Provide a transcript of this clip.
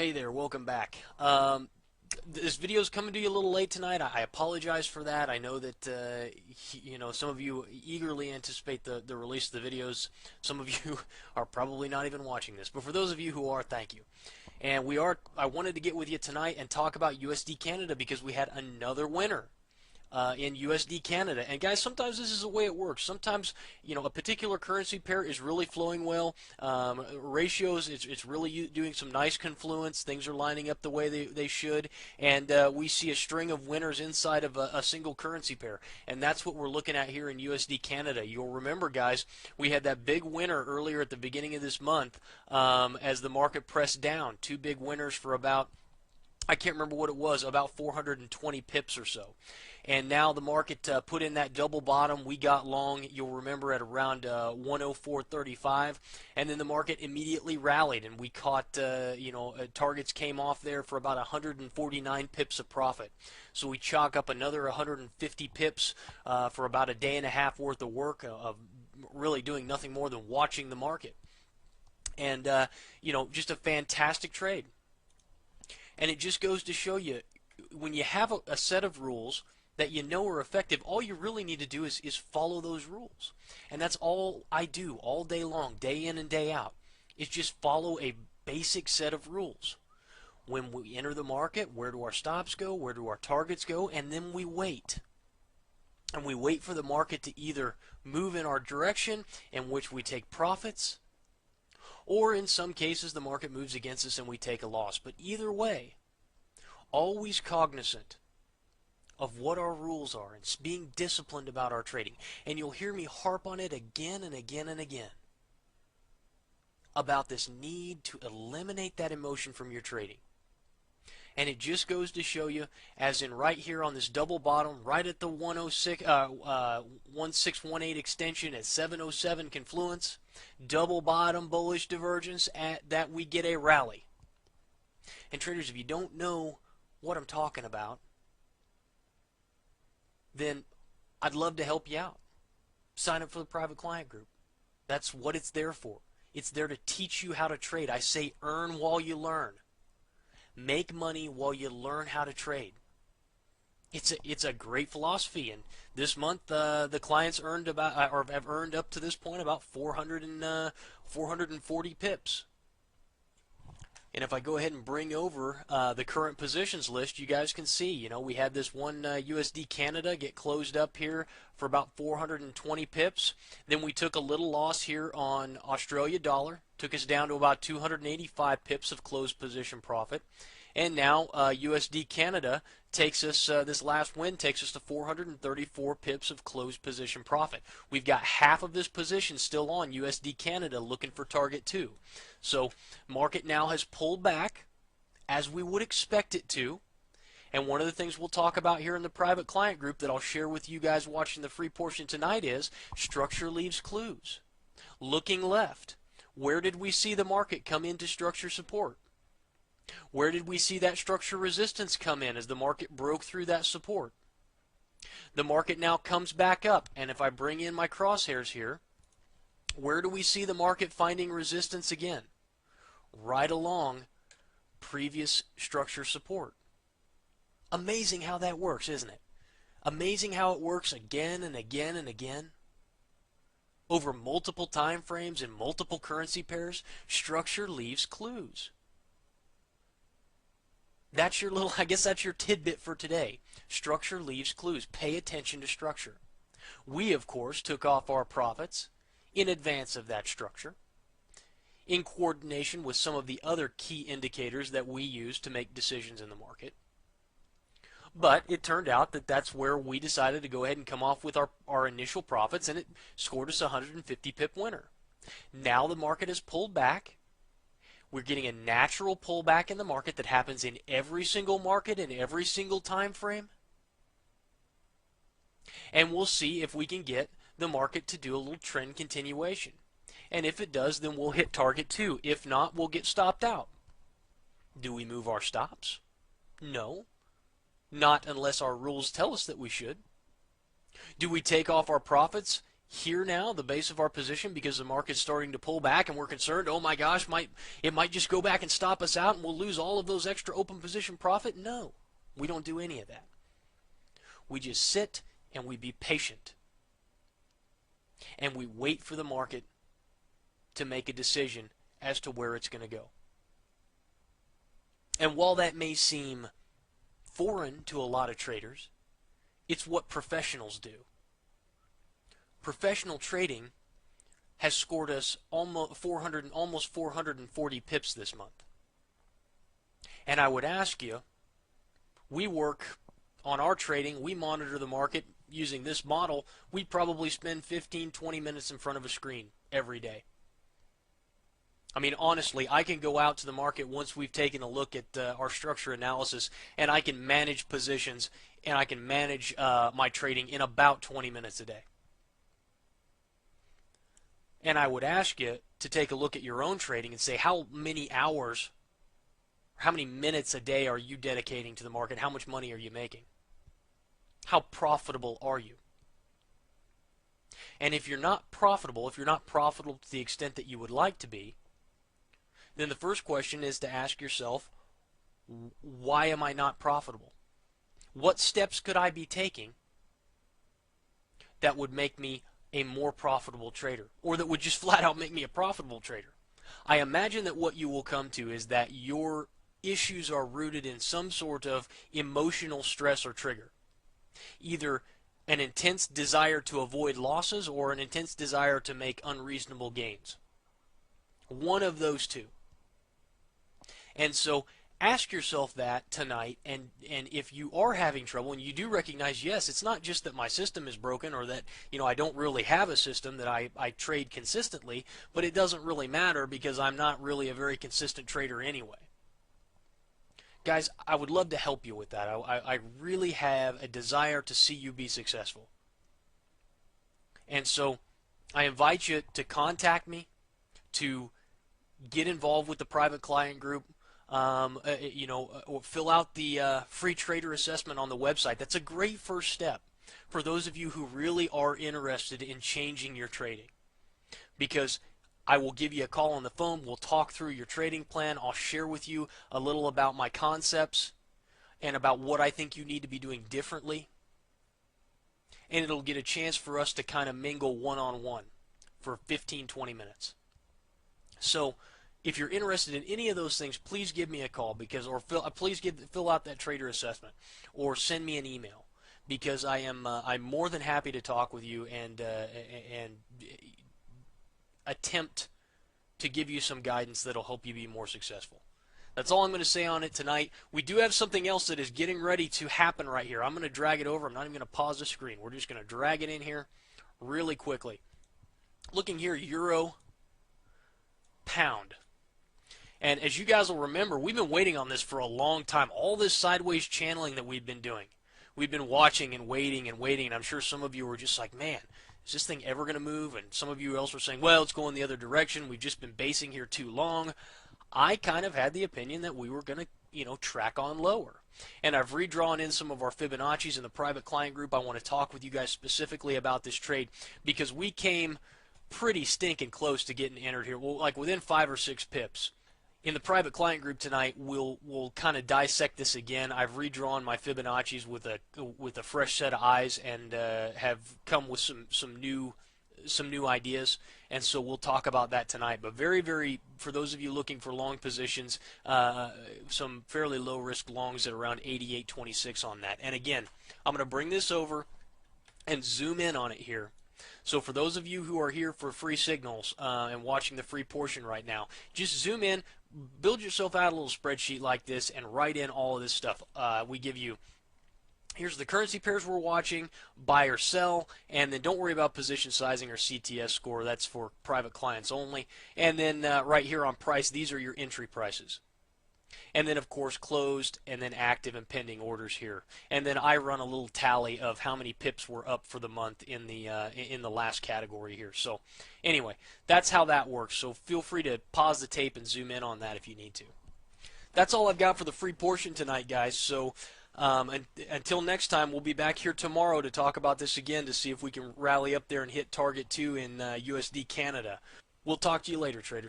Hey there, welcome back. This video is coming to you a little late tonight. I apologize for that. I know that some of you eagerly anticipate the release of the videos. Some of you are probably not even watching this, but for those of you who are, thank you. And I wanted to get with you tonight and talk about USD Canada because we had another winner. In USD Canada. And guys, sometimes this is the way it works. Sometimes, a particular currency pair is really flowing well. Ratios, it's really doing some nice confluence. Things are lining up the way they should. And we see a string of winners inside of a single currency pair. And that's what we're looking at here in USD Canada. You'll remember, guys, we had that big winner earlier at the beginning of this month as the market pressed down. Two big winners for about, I can't remember what it was, about 420 pips or so. And now the market put in that double bottom. We got long, you'll remember, at around 104.35. And then the market immediately rallied, and we caught, targets came off there for about 149 pips of profit. So we chalk up another 150 pips for about a day and a half worth of work of really doing nothing more than watching the market. And, just a fantastic trade. And it just goes to show you, when you have a set of rules that you know are effective, all you really need to do is follow those rules. And that's all I do all day long, day in and day out, is just follow a basic set of rules. When we enter the market, where do our stops go, where do our targets go, and then we wait. And we wait for the market to either move in our direction, in which we take profits, or in some cases the market moves against us and we take a loss. But either way, always cognizant of what our rules are and being disciplined about our trading. And you'll hear me harp on it again and again and again about this need to eliminate that emotion from your trading. And it just goes to show you, as in right here on this double bottom, right at the 1618 extension at 707 confluence, double bottom bullish divergence, at that we get a rally. And traders, if you don't know what I'm talking about, then I'd love to help you out. Sign up for the private client group. That's what it's there for. It's there to teach you how to trade. I say earn while you learn. Make money while you learn how to trade. It's a great philosophy, and this month the clients earned about, or have earned up to this point, about 440 pips. And if I go ahead and bring over the current positions list, you guys can see, we had this one USD Canada get closed up here for about 420 pips. Then we took a little loss here on Australia dollar, took us down to about 285 pips of closed position profit. And now USD Canada takes us, this last win takes us to 434 pips of closed position profit. We've got half of this position still on USD Canada looking for target 2. So market now has pulled back as we would expect it to. And one of the things we'll talk about here in the private client group that I'll share with you guys watching the free portion tonight is structure leaves clues. Looking left, where did we see the market come into structure support? Where did we see that structure resistance come in as the market broke through that support? The market now comes back up, and if I bring in my crosshairs here, where do we see the market finding resistance again? Right along previous structure support. Amazing how that works, isn't it? Amazing how it works again and again and again. Over multiple time frames and multiple currency pairs, structure leaves clues. That's your little, I guess that's your tidbit for today. Structure leaves clues. Pay attention to structure. We, of course, took off our profits in advance of that structure, in coordination with some of the other key indicators that we use to make decisions in the market. But it turned out that that's where we decided to go ahead and come off with our initial profits, and it scored us a 150 pip winner. Now the market has pulled back. We're getting a natural pullback in the market that happens in every single market in every single time frame. And we'll see if we can get the market to do a little trend continuation. And if it does, then we'll hit target 2. If not, we'll get stopped out. Do we move our stops? No. Not unless our rules tell us that we should. Do we take off our profits? here now, the base of our position, because the market's starting to pull back and we're concerned, oh my gosh, it might just go back and stop us out and we'll lose all of those extra open position profit? No, we don't do any of that. We just sit and we be patient. And we wait for the market to make a decision as to where it's going to go. And while that may seem foreign to a lot of traders, it's what professionals do. Professional trading has scored us almost 440 pips this month. And I would ask you, we work on our trading, we monitor the market using this model, we probably spend 15-20 minutes in front of a screen every day. I mean, honestly, I can go out to the market once we've taken a look at our structure analysis, and I can manage positions, and I can manage my trading in about 20 minutes a day. And I would ask you to take a look at your own trading and say, how many hours, how many minutes a day are you dedicating to the market? How much money are you making? How profitable are you? And if you're not profitable to the extent that you would like to be, then the first question is to ask yourself, why am I not profitable? What steps could I be taking that would make me a more profitable trader, or that would just flat out make me a profitable trader? I imagine that what you will come to is that your issues are rooted in some sort of emotional stress or trigger. Either an intense desire to avoid losses or an intense desire to make unreasonable gains. One of those two. And so ask yourself that tonight, and if you are having trouble and you do recognize, yes, it's not just that my system is broken or that, I don't really have a system that I trade consistently, but it doesn't really matter because I'm not really a very consistent trader anyway. Guys, I would love to help you with that. I really have a desire to see you be successful. And so I invite you to contact me, to get involved with the private client group, or fill out the free trader assessment on the website. That's a great first step for those of you who really are interested in changing your trading. Because I will give you a call on the phone. We'll talk through your trading plan. I'll share with you a little about my concepts and about what I think you need to be doing differently. And it'll get a chance for us to kind of mingle one-on-one for 15-20 minutes. So if you're interested in any of those things, please give me a call, please fill out that trader assessment, or send me an email, because I'm more than happy to talk with you and attempt to give you some guidance that'll help you be more successful. That's all I'm going to say on it tonight. We do have something else that is getting ready to happen right here. I'm going to drag it over. I'm not even going to pause the screen. We're just going to drag it in here really quickly. Looking here, euro, pound. And as you guys will remember, we've been waiting on this for a long time. All this sideways channeling that we've been doing. We've been watching and waiting and waiting. And I'm sure some of you were just like, man, is this thing ever going to move? And some of you else were saying, well, it's going the other direction. We've just been basing here too long. I kind of had the opinion that we were going to, track on lower. And I've redrawn in some of our Fibonacci's in the private client group. I want to talk with you guys specifically about this trade because we came pretty stinking close to getting entered here. Well, like within 5 or 6 pips. In the private client group tonight, we'll kind of dissect this again. I've redrawn my Fibonacci's with a fresh set of eyes and have come with some new ideas, and so we'll talk about that tonight. But very, for those of you looking for long positions, some fairly low risk longs at around 88.26 on that. And again, I'm going to bring this over and zoom in on it here. So for those of you who are here for free signals and watching the free portion right now, just zoom in, build yourself out a little spreadsheet like this, and write in all of this stuff. We give you, here's the currency pairs we're watching, buy or sell, and then don't worry about position sizing or CTS score. That's for private clients only. And then right here on price, these are your entry prices. And then, of course, closed and then active and pending orders here. And then I run a little tally of how many pips were up for the month in the last category here. So anyway, that's how that works. So feel free to pause the tape and zoom in on that if you need to. That's all I've got for the free portion tonight, guys. So And until next time, we'll be back here tomorrow to talk about this again to see if we can rally up there and hit target 2 in USD Canada. We'll talk to you later, traders.